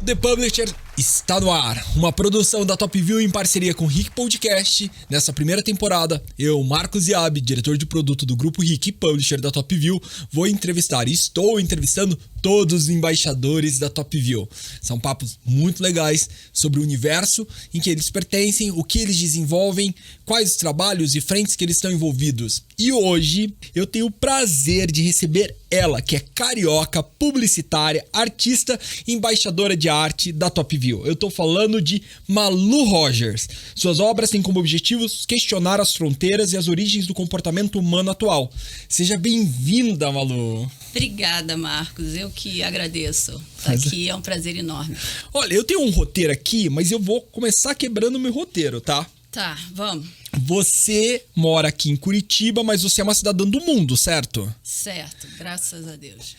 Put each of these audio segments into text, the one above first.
The Publisher está no ar, uma produção da Top View em parceria com o Rick Podcast. Nessa primeira temporada, eu, Marcos Iabi, diretor de produto do Grupo Rick e Publisher da Top View, vou entrevistar e estou entrevistando todos os embaixadores da Top View. São papos muito legais sobre o universo em que eles pertencem, o que eles desenvolvem, quais os trabalhos e frentes que eles estão envolvidos. E hoje eu tenho o prazer de receber ela, que é carioca, publicitária, artista e embaixadora de arte da Top View. Eu tô falando de Malu Rogers. Suas obras têm como objetivos questionar as fronteiras e as origens do comportamento humano atual. Seja bem-vinda, Malu. Obrigada, Marcos. Eu que agradeço. Aqui é um prazer enorme. Olha, eu tenho um roteiro aqui, mas eu vou começar quebrando meu roteiro, tá? Tá, vamos. Você mora aqui em Curitiba, mas você é uma cidadã do mundo, certo? Certo, graças a Deus.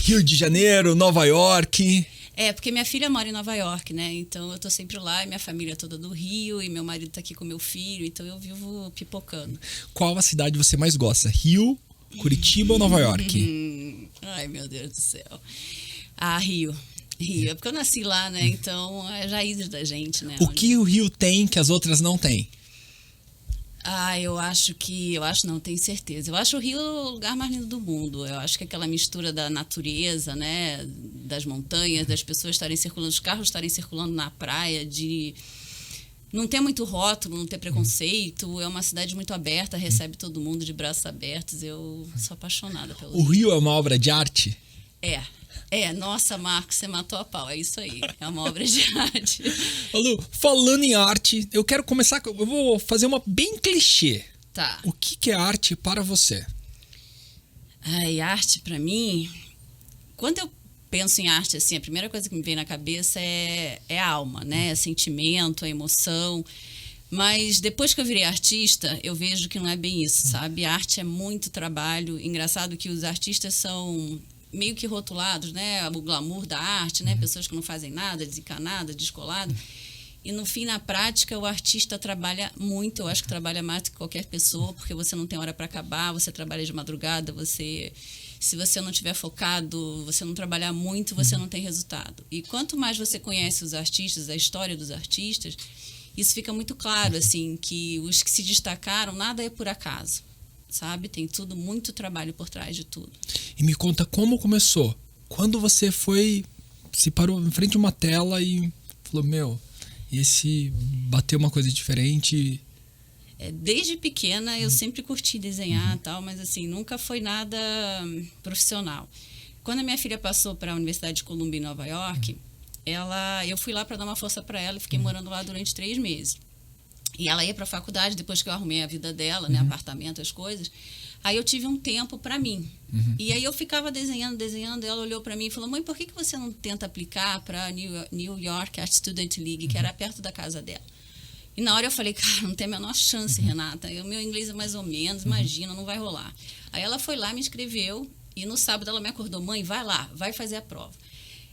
Rio de Janeiro, Nova York. É, porque minha filha mora em Nova York, né? Então eu tô sempre lá, e minha família é toda do Rio, e meu marido tá aqui com meu filho, então eu vivo pipocando. Qual a cidade você mais gosta? Rio, Curitiba ou Nova York? Ai, meu Deus do céu. Ah, Rio. Rio, é porque eu nasci lá, né? Então é raiz da gente, né? O que o Rio tem que as outras não têm? Ah, não, tenho certeza. Eu acho o Rio o lugar mais lindo do mundo. Eu acho que aquela mistura da natureza, né, das montanhas, das pessoas estarem circulando, os carros estarem circulando na praia, de não ter muito rótulo, não ter preconceito. É uma cidade muito aberta, recebe todo mundo de braços abertos. Eu sou apaixonada pelo Rio. O Rio é uma obra de arte? Nossa, Marcos, você matou a pau, é isso aí, é uma obra de arte. Malu, falando em arte, eu vou fazer uma bem clichê. Tá. O que é arte para você? Ai, arte pra mim, quando eu penso em arte, assim, a primeira coisa que me vem na cabeça é a alma, né, é sentimento, a emoção. Mas depois que eu virei artista, eu vejo que não é bem isso, sabe? A arte é muito trabalho. Engraçado que os artistas são meio que rotulados, né? O glamour da arte, né? Pessoas que não fazem nada, desencanada, descolado. E no fim, na prática, o artista trabalha muito. Eu acho que trabalha mais do que qualquer pessoa, porque você não tem hora para acabar, você trabalha de madrugada, se você não estiver focado, você não trabalhar muito, você não tem resultado. E quanto mais você conhece os artistas, a história dos artistas, isso fica muito claro, assim, que os que se destacaram, nada é por acaso. Sabe? Tem muito trabalho por trás de tudo. E me conta como começou. Quando você se parou em frente a uma tela e falou, bateu uma coisa diferente. Desde pequena eu sempre curti desenhar e tal, mas assim, nunca foi nada profissional. Quando a minha filha passou para a Universidade de Columbia em Nova York, eu fui lá para dar uma força para ela e fiquei morando lá durante 3 meses. E ela ia para a faculdade, depois que eu arrumei a vida dela, né, apartamento, as coisas. Aí eu tive um tempo para mim. E aí eu ficava desenhando. Ela olhou para mim e falou, mãe, por que você não tenta aplicar para a New York Art Student League, que era perto da casa dela? E na hora eu falei, cara, não tem a menor chance, Renata. O meu inglês é mais ou menos, imagina, não vai rolar. Aí ela foi lá, me inscreveu, e no sábado ela me acordou, mãe, vai lá, vai fazer a prova.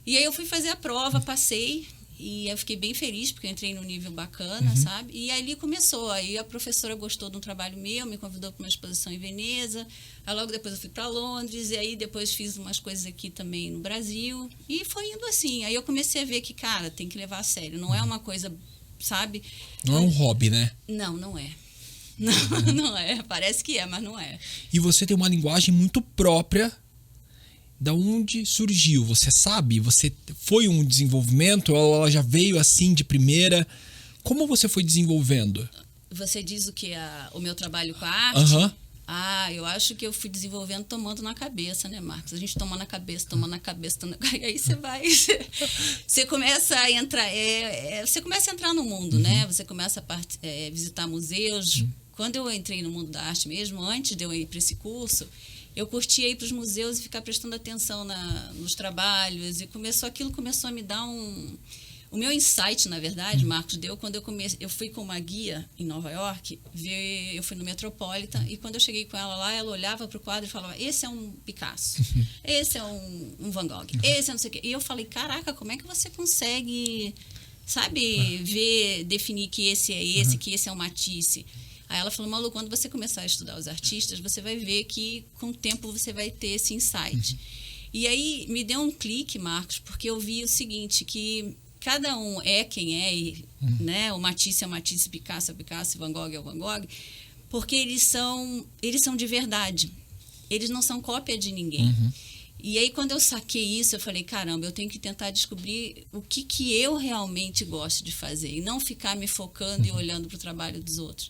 E aí eu fui fazer a prova, passei. E eu fiquei bem feliz, porque eu entrei num nível bacana, sabe? E ali começou. Aí a professora gostou de um trabalho meu, me convidou para uma exposição em Veneza. Aí logo depois eu fui para Londres. E aí depois fiz umas coisas aqui também no Brasil. E foi indo assim. Aí eu comecei a ver que, cara, tem que levar a sério. Não é uma coisa, sabe? Não é um hobby, né? Não é. Não é. Parece que é, mas não é. E você tem uma linguagem muito própria. Da onde surgiu? Você sabe? Você foi um desenvolvimento ou ela já veio assim de primeira? Como você foi desenvolvendo? Você diz o meu trabalho com a arte? Eu acho que eu fui desenvolvendo tomando na cabeça, né, Marcos? A gente toma na cabeça. E aí você começa a entrar, você começa a entrar no mundo, né? Você começa a visitar museus. Quando eu entrei no mundo da arte mesmo, antes de eu ir para esse curso, eu curtia ir para os museus e ficar prestando atenção nos trabalhos. E aquilo começou a me dar O meu insight, na verdade, Marcos, deu quando eu fui com uma guia em Nova York, eu fui no Metropolitan, e quando eu cheguei com ela lá, ela olhava para o quadro e falava, esse é um Picasso, esse é um Van Gogh, esse é não sei o quê. E eu falei, caraca, como é que você consegue, sabe, definir que esse é esse, que esse é um Matisse? Aí ela falou, Malu, quando você começar a estudar os artistas, você vai ver que com o tempo você vai ter esse insight. E aí me deu um clique, Marcos, porque eu vi o seguinte, que cada um é quem é, né? O Matisse é o Matisse, Picasso é o Picasso, Van Gogh é o Van Gogh, porque eles são de verdade. Eles não são cópia de ninguém. E aí, quando eu saquei isso, eu falei, caramba, eu tenho que tentar descobrir o que eu realmente gosto de fazer e não ficar me focando e olhando para o trabalho dos outros.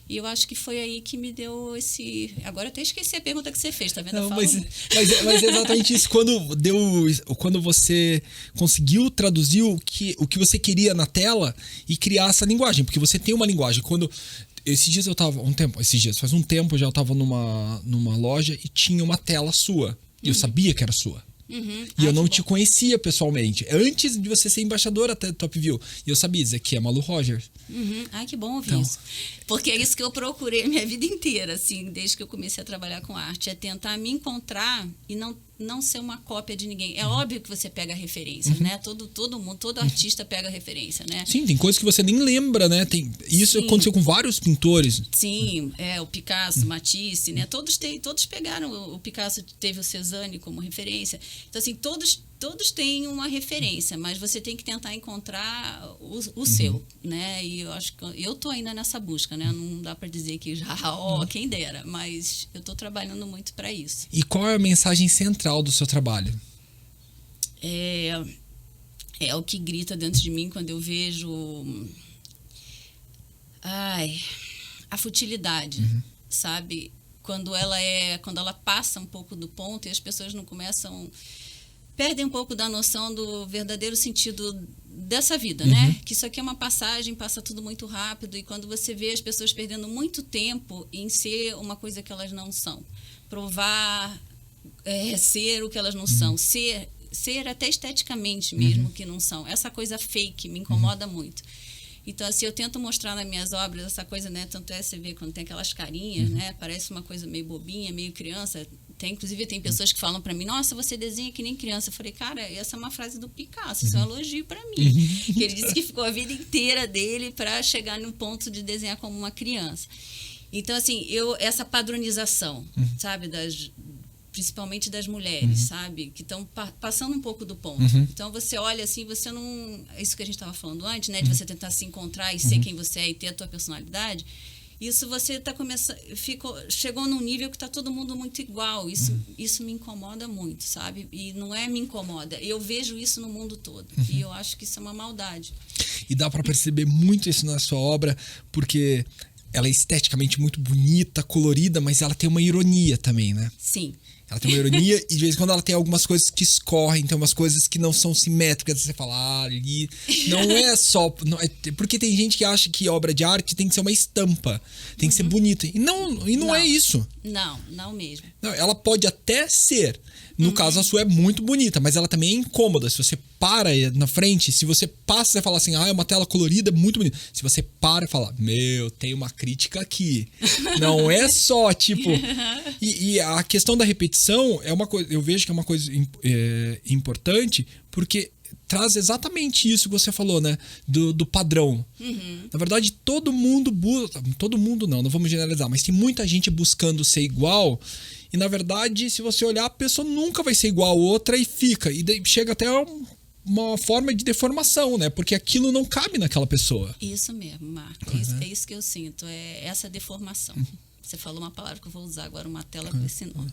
E eu acho que foi aí que me deu esse... Agora eu até esqueci a pergunta que você fez, tá vendo? Não, mas é exatamente isso. Quando você conseguiu traduzir o que você queria na tela e criar essa linguagem, porque você tem uma linguagem. Faz um tempo eu já estava numa loja e tinha uma tela sua. E eu sabia que era sua. E eu não te conhecia pessoalmente. Antes de você ser embaixadora até Top View. E eu sabia dizer que é Malu Rogers. Ai, que bom ouvir isso. Porque é isso que eu procurei a minha vida inteira, assim, desde que eu comecei a trabalhar com arte. É tentar me encontrar e não ser uma cópia de ninguém. É óbvio que você pega referências, né? Todo mundo, todo artista pega referência, né? Sim, tem coisas que você nem lembra, né? Isso aconteceu com vários pintores. Sim, o Picasso, Matisse, né? Todos pegaram. O Picasso teve o Cézanne como referência. Então, assim, todos têm uma referência, mas você tem que tentar encontrar o seu, né? E eu acho que eu tô ainda nessa busca, né? Não dá para dizer que já, quem dera, mas eu tô trabalhando muito para isso. E qual é a mensagem central do seu trabalho? É o que grita dentro de mim quando eu vejo a futilidade, sabe? Quando ela passa um pouco do ponto e as pessoas não perdem um pouco da noção do verdadeiro sentido dessa vida, né? Que isso aqui é uma passagem, passa tudo muito rápido, e quando você vê as pessoas perdendo muito tempo em ser uma coisa que elas não são, provar ser o que elas não são, ser até esteticamente mesmo que não são, essa coisa fake me incomoda muito. Então, assim, eu tento mostrar nas minhas obras essa coisa, né? Tanto você vê quando tem aquelas carinhas, né? Parece uma coisa meio bobinha, meio criança. Inclusive, tem pessoas que falam pra mim, nossa, você desenha que nem criança. Eu falei, cara, essa é uma frase do Picasso, isso é um elogio pra mim. Que ele disse que ficou a vida inteira dele pra chegar no ponto de desenhar como uma criança. Então, assim, essa padronização, sabe, principalmente das mulheres, sabe? Que estão passando um pouco do ponto. Então, você olha assim, você não... Isso que a gente estava falando antes, né? De você tentar se encontrar e ser quem você é e ter a tua personalidade. Isso você está começando... Chegou num nível que está todo mundo muito igual. Isso me incomoda muito, sabe? E não me incomoda. Eu vejo isso no mundo todo. E eu acho que isso é uma maldade. E dá para perceber muito isso na sua obra, porque ela é esteticamente muito bonita, colorida, mas ela tem uma ironia também, né? Sim. Ela tem uma ironia e de vez em quando ela tem algumas coisas que escorrem, tem umas coisas que não são simétricas. Você fala, ali... Não é só... porque tem gente que acha que obra de arte tem que ser uma estampa, tem que ser bonita. E não é isso. Não mesmo. Não, ela pode até ser. No caso, a sua é muito bonita, mas ela também é incômoda. Se você para na frente, se você passa e fala assim, é uma tela colorida, muito bonita. Se você para e fala, tem uma crítica aqui. Não é só, tipo... E a questão da repetição é uma coisa... Eu vejo que é uma coisa importante, porque traz exatamente isso que você falou, né? Do padrão. Na verdade, todo mundo busca... Todo mundo não vamos generalizar, mas tem muita gente buscando ser igual... E, na verdade, se você olhar, a pessoa nunca vai ser igual a outra e fica. E daí chega até uma forma de deformação, né? Porque aquilo não cabe naquela pessoa. Isso mesmo, Marco. É isso que eu sinto. É essa deformação. Você falou uma palavra que eu vou usar agora, uma tela com esse nome.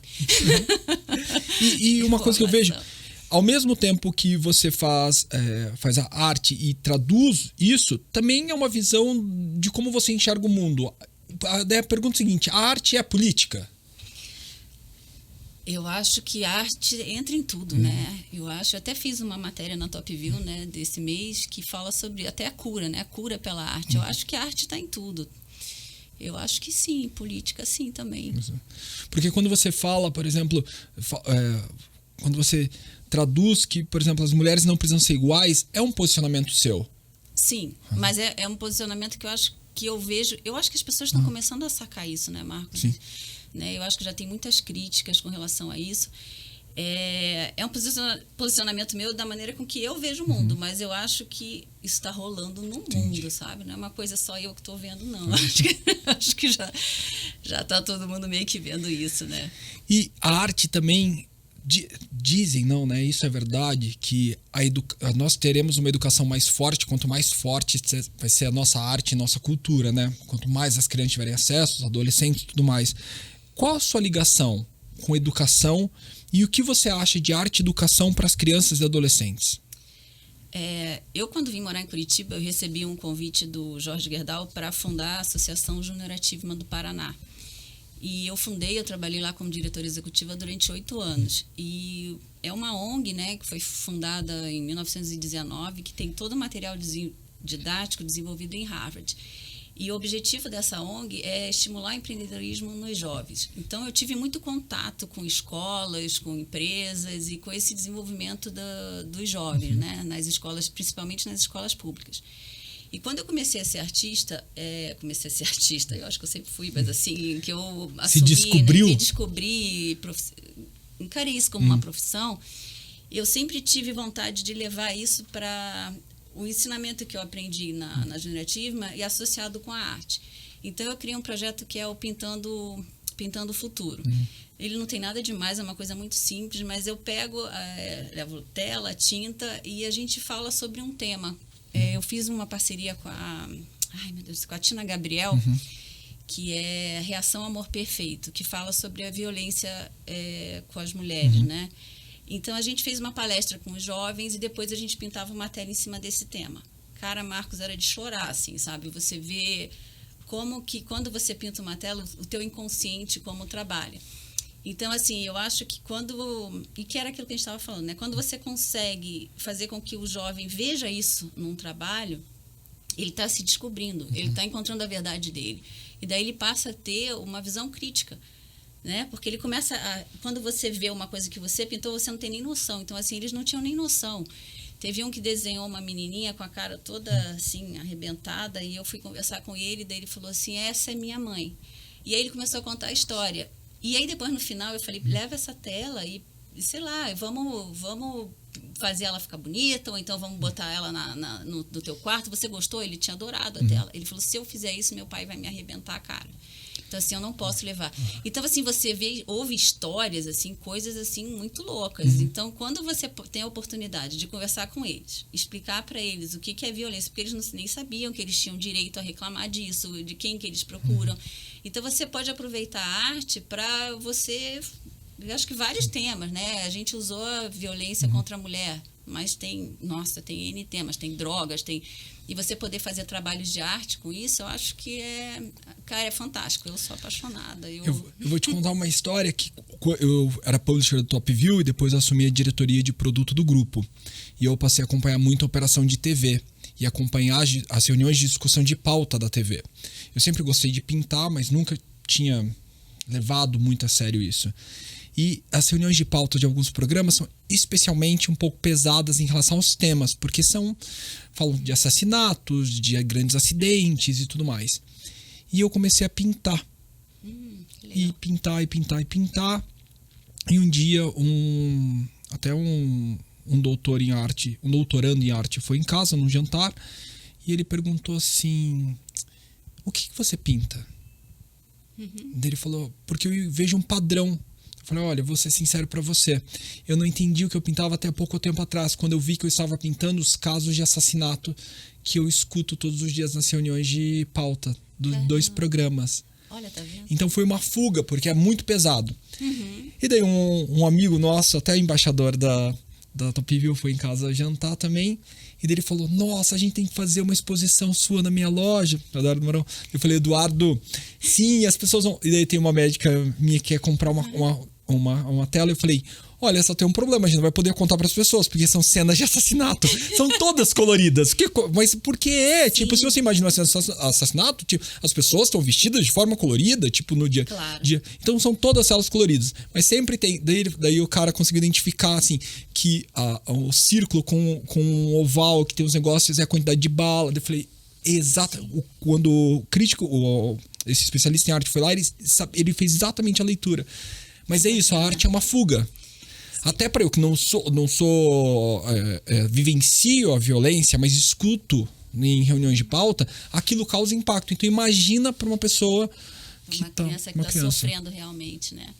E uma coisa que eu vejo... Ao mesmo tempo que você faz a arte e traduz isso, também é uma visão de como você enxerga o mundo. Daí a pergunta é a seguinte, a arte é política? Eu acho que a arte entra em tudo, né? Eu até fiz uma matéria na Top View, né, desse mês, que fala sobre até a cura, né? A cura pela arte. Eu acho que a arte está em tudo. Eu acho que sim, política sim também. Porque quando você fala, por exemplo, quando você traduz que, por exemplo, as mulheres não precisam ser iguais, é um posicionamento seu. Sim, mas é um posicionamento que eu vejo... Eu acho que as pessoas estão começando a sacar isso, né, Marcos? Sim. Né? Eu acho que já tem muitas críticas com relação a isso. É um posicionamento meu da maneira com que eu vejo o mundo, mas eu acho que isso está rolando no mundo, sabe? Não é uma coisa só eu que estou vendo, não. Acho que já está todo mundo meio que vendo isso, né? E a arte também Dizem, não, né? Isso é verdade, que nós teremos uma educação mais forte, quanto mais forte vai ser a nossa arte e nossa cultura, né? Quanto mais as crianças tiverem acesso, os adolescentes e tudo mais. Qual a sua ligação com educação e o que você acha de arte e educação para as crianças e adolescentes? Eu, quando vim morar em Curitiba, eu recebi um convite do Jorge Gerdau para fundar a Associação Júnior Ativma do Paraná. E eu trabalhei lá como diretora executiva durante 8 anos. E é uma ONG, né, que foi fundada em 1919, que tem todo o material didático desenvolvido em Harvard. E o objetivo dessa ONG é estimular o empreendedorismo nos jovens. Então, eu tive muito contato com escolas, com empresas e com esse desenvolvimento dos jovens, né, nas escolas, principalmente nas escolas públicas. E quando eu comecei a ser artista, eu acho que eu sempre fui, mas assim, que eu assumi, descobriu? Né, me descobri, encarei isso como uma profissão, eu sempre tive vontade de levar isso para o ensinamento que eu aprendi na Júnior Ativma e associado com a arte. Então, eu criei um projeto que é o Pintando o Futuro. Ele não tem nada demais, é uma coisa muito simples, mas eu levo tela, tinta e a gente fala sobre um tema. Eu fiz uma parceria com a Tina Gabriel, que é Reação Amor Perfeito, que fala sobre a violência com as mulheres, né? Então, a gente fez uma palestra com os jovens e depois a gente pintava uma tela em cima desse tema. Cara, Marcos, era de chorar, assim, sabe? Você vê como que quando você pinta uma tela, o teu inconsciente como trabalha. Então, assim, eu acho que e que era aquilo que a gente estava falando, né? Quando você consegue fazer com que o jovem veja isso num trabalho, ele está se descobrindo, ele está encontrando a verdade dele. E daí ele passa a ter uma visão crítica, né? Porque ele começa quando você vê uma coisa que você pintou, você não tem nem noção. Então, assim, eles não tinham nem noção. Teve um que desenhou uma menininha com a cara toda, assim, arrebentada, e eu fui conversar com ele, daí ele falou assim, essa é minha mãe. E aí ele começou a contar a história. E aí, depois, no final, eu falei, leva essa tela e sei lá, vamos fazer ela ficar bonita, ou então vamos botar ela no teu quarto. Você gostou? Ele tinha adorado a tela. Ele falou, se eu fizer isso, meu pai vai me arrebentar a cara. Então, assim, eu não posso levar. Então, assim, você ouve histórias, assim, coisas, assim, muito loucas. Então, quando você tem a oportunidade de conversar com eles, explicar para eles o que é violência, porque eles nem sabiam que eles tinham direito a reclamar disso, de quem que eles procuram. Então, você pode aproveitar a arte para você... Eu acho que vários temas, né? A gente usou a violência contra a mulher, mas tem N temas, tem drogas, e você poder fazer trabalhos de arte com isso, eu acho que é fantástico. Eu sou apaixonada. Eu vou te contar uma história que eu era publisher do Top View e depois assumi a diretoria de produto do grupo. E eu passei a acompanhar muito a operação de TV e acompanhar as reuniões de discussão de pauta da TV. Eu sempre gostei de pintar, mas nunca tinha levado muito a sério isso. E as reuniões de pauta de alguns programas são especialmente um pouco pesadas em relação aos temas, porque falam de assassinatos, de grandes acidentes e tudo mais. E eu comecei a pintar. E pintar, e pintar, e pintar. E um dia, um doutorando em arte foi em casa, num jantar, e ele perguntou assim, o que você pinta? Ele falou, porque eu vejo um padrão. Eu falei, olha, vou ser sincero pra você. Eu não entendi o que eu pintava até pouco tempo atrás, quando eu vi que eu estava pintando os casos de assassinato que eu escuto todos os dias nas reuniões de pauta dos 2 programas. Olha, tá vendo? Então foi uma fuga, porque é muito pesado. E daí um amigo nosso, até embaixador da Top View, foi em casa jantar também. E daí ele falou, nossa, a gente tem que fazer uma exposição sua na minha loja. Eu falei, Eduardo, sim, as pessoas vão... E daí tem uma médica minha que quer comprar uma tela. Eu falei, olha, só tem um problema, a gente não vai poder contar para as pessoas, porque são cenas de assassinato. São todas coloridas. Mas por quê? Tipo, se você imagina uma cena de assassinato, tipo, as pessoas estão vestidas de forma colorida, tipo, no dia... Claro. Então são todas elas coloridas. Mas sempre tem... Daí o cara conseguiu identificar, assim, que o círculo com um oval, que tem os negócios, é a quantidade de bala. Daí eu falei, exato. Quando o crítico, esse especialista em arte foi lá, ele fez exatamente a leitura. Mas é isso, a arte é uma fuga. Até para eu que não vivencio a violência, mas escuto em reuniões de pauta, aquilo causa impacto. Então imagina para uma pessoa que uma criança que está sofrendo realmente, né?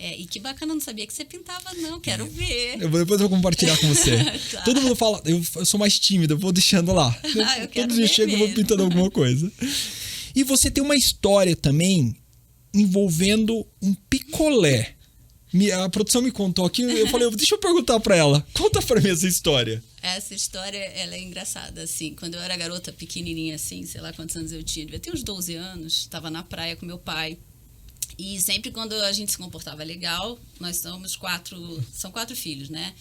E que bacana, não sabia que você pintava, não. Quero ver. Depois eu vou compartilhar com você. Tá. Todo mundo fala, eu sou mais tímido, eu vou deixando lá. Eu quero Todo dia ver chego e vou mesmo. pintando alguma coisa. E você tem uma história também envolvendo um picolé. A produção me contou aqui, eu falei, deixa eu perguntar pra ela. Conta pra mim essa história. Essa história, ela é engraçada, assim. Quando eu era garota pequenininha, assim, sei lá quantos anos eu tinha, devia ter uns 12 anos, estava na praia com meu pai. E sempre quando a gente se comportava legal, nós somos 4 filhos, né?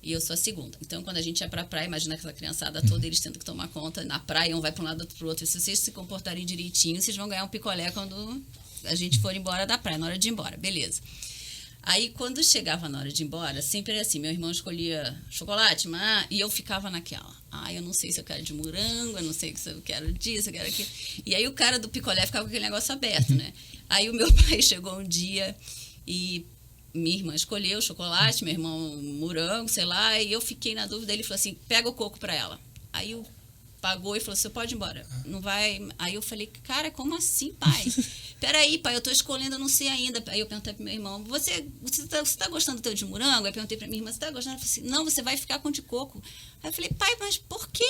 E eu sou a segunda. Então, quando a gente ia pra praia, imagina aquela criançada toda, eles tendo que tomar conta. Na praia, um vai pra um lado, outro pro outro. E se vocês se comportarem direitinho, vocês vão ganhar um picolé quando a gente for embora da praia, na hora de ir embora. Beleza. Aí, quando chegava na hora de ir embora, sempre era assim, meu irmão escolhia chocolate, e eu ficava naquela. Eu não sei se eu quero de morango, eu não sei se eu quero disso, eu quero aquilo. E aí, o cara do picolé ficava com aquele negócio aberto, né? Aí, o meu pai chegou um dia e minha irmã escolheu chocolate, meu irmão morango, sei lá, e eu fiquei na dúvida. Ele falou assim, pega o coco pra ela. Aí, eu pagou e falou, você pode ir embora, não vai... Aí eu falei, cara, como assim, pai? Peraí, pai, eu tô escolhendo, eu não sei ainda. Aí eu perguntei pro meu irmão, você tá gostando do teu de morango? Aí eu perguntei pra minha irmã, você tá gostando? Ela falou assim, não, você vai ficar com de coco. Aí eu falei, pai, mas por quê?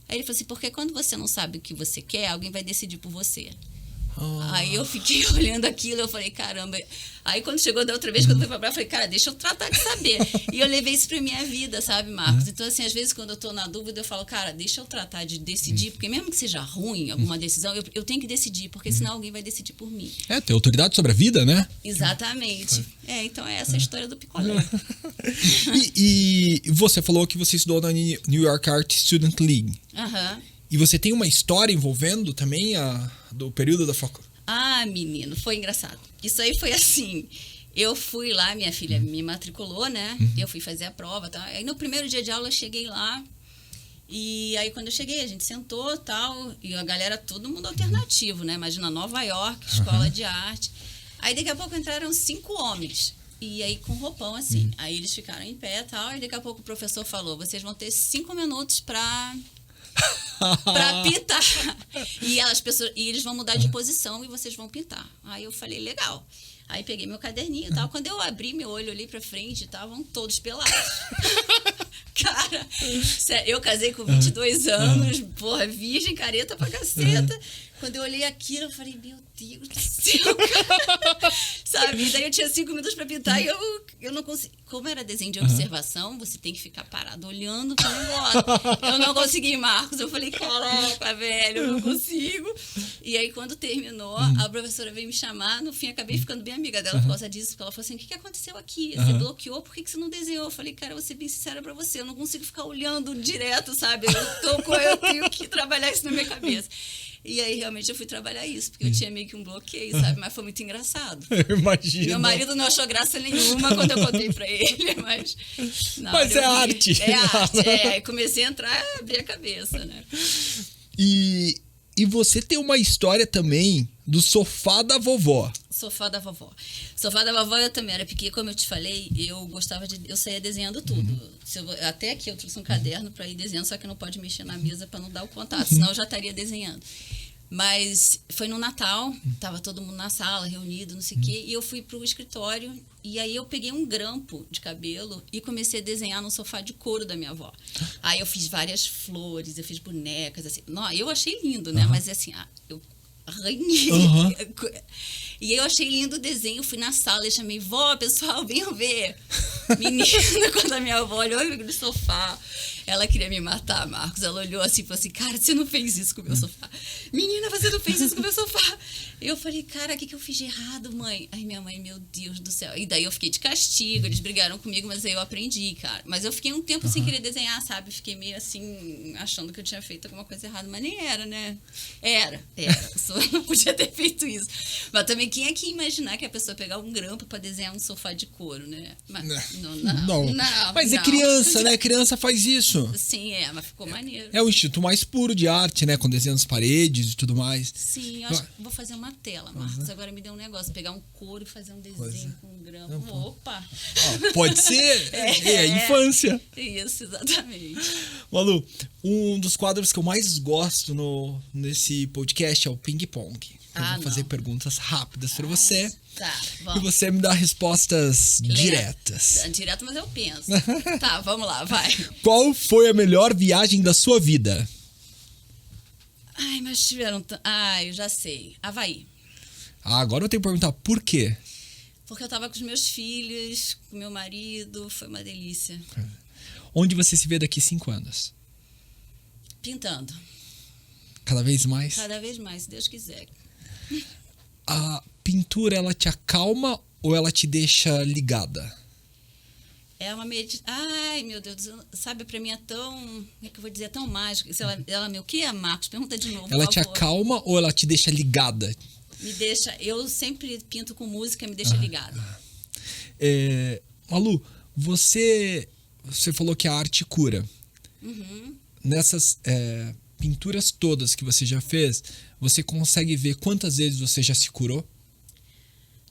Aí ele falou assim, porque quando você não sabe o que você quer, alguém vai decidir por você. Aí eu fiquei olhando aquilo, eu falei, caramba. Aí quando chegou da outra vez, quando eu fui pra praia, eu falei, cara, deixa eu tratar de saber. E eu levei isso pra minha vida, sabe, Marcos? Então, assim, às vezes quando eu tô na dúvida, eu falo, cara, deixa eu tratar de decidir, porque mesmo que seja ruim alguma decisão, eu tenho que decidir, porque senão alguém vai decidir por mim. Tem autoridade sobre a vida, né? Exatamente. Então é essa a história do picolé. E você falou que você estudou na New York Art Student League. Aham. E você tem uma história envolvendo também do período da faculdade? Menino, foi engraçado. Isso aí foi assim. Eu fui lá, minha filha me matriculou, né? Eu fui fazer a prova, tá? Aí no primeiro dia de aula eu cheguei lá. E aí quando eu cheguei, a gente sentou, tal, e a galera, todo mundo alternativo, né? Imagina, Nova York, escola de arte. Aí daqui a pouco entraram 5 homens. E aí com roupão assim. Aí eles ficaram em pé, tal, e daqui a pouco o professor falou: "Vocês vão ter 5 minutos pra pintar. E eles vão mudar de posição e vocês vão pintar." Aí eu falei, legal. Aí peguei meu caderninho e tal. Quando eu abri meu olho, olhei pra frente, estavam todos pelados. Cara, eu casei com 22 anos, porra, virgem, careta pra caceta. Quando eu olhei aquilo, eu falei, meu Deus do céu, cara. Sabe? E daí eu tinha 5 minutos pra pintar e eu não consegui. Como era desenho de observação, você tem que ficar parado olhando pro negócio. Eu não consegui, Marcos. Eu falei, caraca, velho, eu não consigo. E aí, quando terminou, a professora veio me chamar. No fim, acabei ficando bem amiga dela por causa disso. Porque ela falou assim, o que aconteceu aqui? Você bloqueou? Por que você não desenhou? Eu falei, cara, eu vou ser bem sincera pra você. Eu não consigo ficar olhando direto, sabe? Eu tenho que trabalhar isso na minha cabeça. E aí, realmente, eu fui trabalhar isso, porque eu tinha meio que um bloqueio, sabe? Mas foi muito engraçado. Eu imagino. Meu marido não achou graça nenhuma quando eu contei pra ele, mas... Mas é arte. É arte, Aí comecei a entrar, abrir a cabeça, né? E você tem uma história também do sofá da vovó. Sofá da vovó. Sofá da vovó eu também era pequena, como eu te falei, eu saía desenhando tudo. Até aqui eu trouxe um caderno para ir desenhando, só que não pode mexer na mesa para não dar o contato, senão eu já estaria desenhando. Mas foi no Natal, tava todo mundo na sala, reunido, não sei o quê, e eu fui pro escritório, e aí eu peguei um grampo de cabelo e comecei a desenhar no sofá de couro da minha avó. Aí eu fiz várias flores, eu fiz bonecas, assim. Não, eu achei lindo, né? Mas assim, eu arranhei. E eu achei lindo o desenho, fui na sala e chamei, vó, pessoal, venham ver. Menina, quando a minha avó olhou no sofá, ela queria me matar, Marcos. Ela olhou assim e falou assim, cara, você não fez isso com o meu sofá. Menina, você não fez isso com o meu sofá. Eu falei, cara, o que eu fiz de errado, mãe? Aí minha mãe, meu Deus do céu. E daí eu fiquei de castigo, eles brigaram comigo, mas aí eu aprendi, cara. Mas eu fiquei um tempo sem querer desenhar, sabe? Fiquei meio assim, achando que eu tinha feito alguma coisa errada, mas nem era, né? Era. Eu não podia ter feito isso. Mas também, quem é que ia imaginar que a pessoa pegar um grampo pra desenhar um sofá de couro, né? Mas, não. Mas é criança, né? Criança faz isso. Sim, mas ficou maneiro. É o instinto mais puro de arte, né? Com desenho nas paredes e tudo mais. Sim, eu acho que vou fazer uma tela, Marcos. Agora me deu um negócio, pegar um couro e fazer um desenho com um grampo. Opa! Pode ser. É infância. Isso, exatamente. Malu, Um dos quadros que eu mais gosto nesse podcast é o ping-pong. Eu vou fazer perguntas rápidas para você. Tá, E vamos. você me dá respostas diretas. Direto, mas eu penso. Tá, vamos lá, vai. Qual foi a melhor viagem da sua vida? Ai, mas tiveram... Ai, eu já sei. Havaí. Agora eu tenho que perguntar por quê? Porque eu tava com os meus filhos, com meu marido, foi uma delícia. Onde você se vê daqui 5 anos? Pintando. Cada vez mais? Cada vez mais, se Deus quiser. A pintura, ela te acalma ou ela te deixa ligada? É uma Ai, meu Deus, sabe, pra mim é tão... Como é que eu vou dizer? É tão mágico. O que é, Marcos? Pergunta de novo, Ela por te favor. acalma ou ela te deixa ligada? Me deixa... Eu sempre pinto com música, me deixa ligada. Malu, você falou que a arte cura. Nessas pinturas todas que você já fez, você consegue ver quantas vezes você já se curou?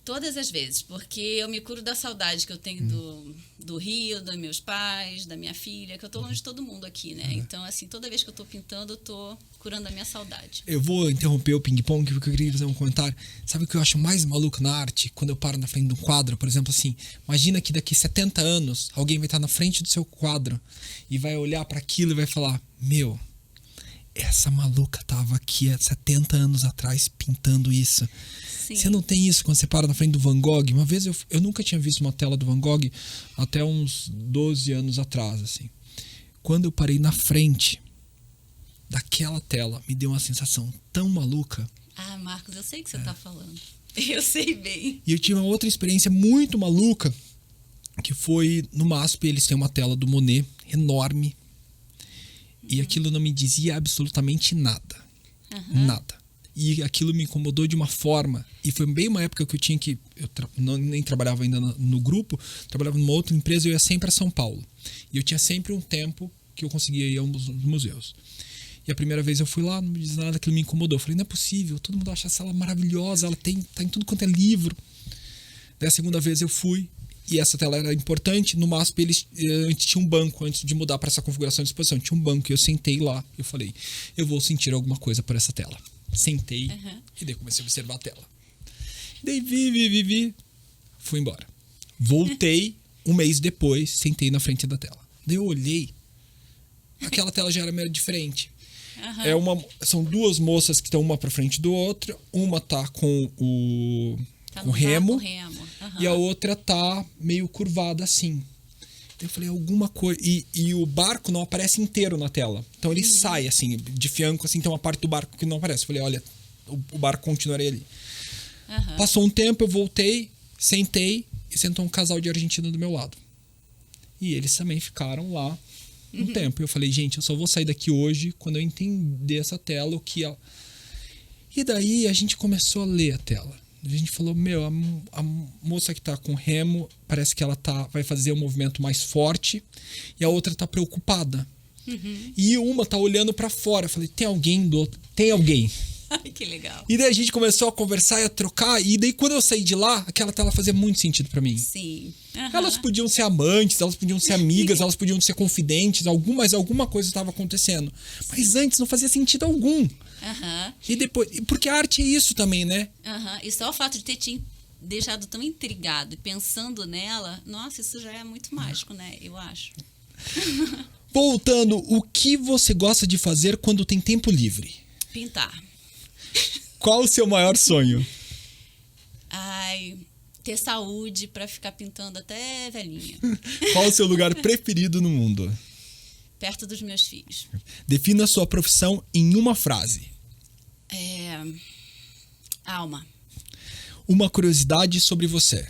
Todas as vezes, porque eu me curo da saudade que eu tenho do Rio, dos meus pais, da minha filha, que eu tô longe de todo mundo aqui, né? Então, assim, toda vez que eu tô pintando, eu tô curando a minha saudade. Eu vou interromper o ping-pong porque eu queria fazer um comentário. Sabe o que eu acho mais maluco na arte? Quando eu paro na frente de um quadro, por exemplo, assim, imagina que daqui 70 anos alguém vai estar na frente do seu quadro e vai olhar para aquilo e vai falar: meu, essa maluca tava aqui há 70 anos atrás pintando isso. Sim. Você não tem isso quando você para na frente do Van Gogh? Uma vez eu nunca tinha visto uma tela do Van Gogh até uns 12 anos atrás, assim. Quando eu parei na frente daquela tela, me deu uma sensação tão maluca. Ah, Marcos, eu sei o que você tá falando. Eu sei bem. E eu tive uma outra experiência muito maluca, que foi no MASP. Eles têm uma tela do Monet enorme. E aquilo não me dizia absolutamente nada. Nada. E aquilo me incomodou de uma forma. E foi bem uma época que eu tinha que... nem trabalhava ainda no grupo. Trabalhava numa outra empresa e eu ia sempre a São Paulo. E eu tinha sempre um tempo que eu conseguia ir aos museus. E a primeira vez eu fui lá, não me diz nada, aquilo me incomodou. Eu falei, não é possível, todo mundo acha essa sala maravilhosa, ela tá em tudo quanto é livro. Daí a segunda vez eu fui, e essa tela era importante. No MASP eles antes tinha um banco, antes de mudar para essa configuração de exposição, tinha um banco, e eu sentei lá. Eu falei, eu vou sentir alguma coisa por essa tela. Sentei, e daí comecei a observar a tela. Daí vi, fui embora. Voltei, um mês depois, sentei na frente da tela. Daí eu olhei, aquela tela já era meio diferente. São duas moças que estão uma pra frente do outro. Uma tá com o remo. E a outra tá meio curvada assim. Então eu falei, alguma coisa... E o barco não aparece inteiro na tela. Então ele sai assim, de fianco, assim, tem uma parte do barco que não aparece. Eu falei, olha, o barco continuaria ali. Passou um tempo, eu voltei, sentei, e sentou um casal de argentino do meu lado. E eles também ficaram lá um tempo. Eu falei, gente, eu só vou sair daqui hoje quando eu entender essa tela, o que ela... E daí a gente começou a ler a tela. A gente falou, meu, a moça que tá com remo, parece que ela vai fazer um movimento mais forte, e a outra tá preocupada. E uma tá olhando pra fora. Eu falei, tem alguém do outro? Tem alguém. Ai, que legal. E daí a gente começou a conversar e a trocar, e daí quando eu saí de lá, aquela tela fazia muito sentido pra mim. Sim. Elas podiam ser amantes, elas podiam ser amigas, elas podiam ser confidentes, mas alguma coisa estava acontecendo. Mas antes não fazia sentido algum. E depois, porque a arte é isso também, né? E só o fato de ter te deixado tão intrigado e pensando nela, nossa, isso já é muito mágico, né? Eu acho. Voltando, o que você gosta de fazer quando tem tempo livre? Pintar. Qual o seu maior sonho? Ai, ter saúde pra ficar pintando até velhinha. Qual o seu lugar preferido no mundo? Perto dos meus filhos. Defina a sua profissão em uma frase. Alma. Uma curiosidade sobre você.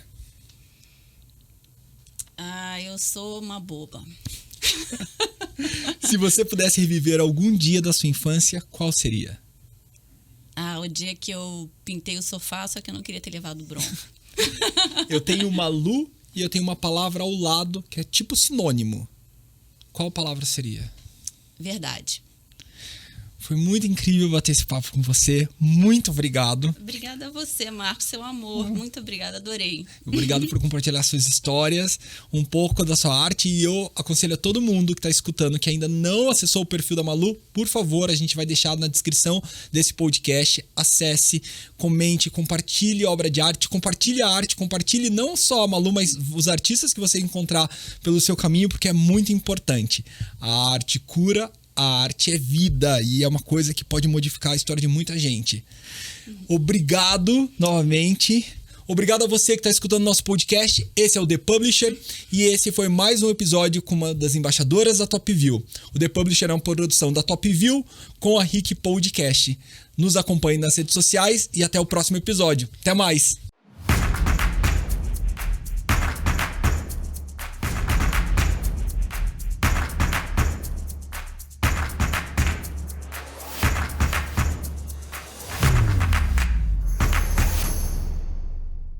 Eu sou uma boba. Se você pudesse reviver algum dia da sua infância, qual seria? O dia que eu pintei o sofá, só que eu não queria ter levado bronca. Eu tenho uma Lu e eu tenho uma palavra ao lado que é tipo sinônimo. Qual palavra seria? Verdade. Foi muito incrível bater esse papo com você. Muito obrigado. Obrigada a você, Marcos, seu amor. Muito obrigada, adorei. Obrigado por compartilhar suas histórias, um pouco da sua arte. E eu aconselho a todo mundo que está escutando, que ainda não acessou o perfil da Malu, por favor, a gente vai deixar na descrição desse podcast. Acesse, comente, compartilhe obra de arte, compartilhe a arte, compartilhe não só a Malu, mas os artistas que você encontrar pelo seu caminho, porque é muito importante. A arte cura, a arte é vida e é uma coisa que pode modificar a história de muita gente. Obrigado novamente. Obrigado a você que está escutando nosso podcast. Esse é o The Publisher e esse foi mais um episódio com uma das embaixadoras da Top View. O The Publisher é uma produção da Top View com a Rick Podcast. Nos acompanhe nas redes sociais e até o próximo episódio. Até mais!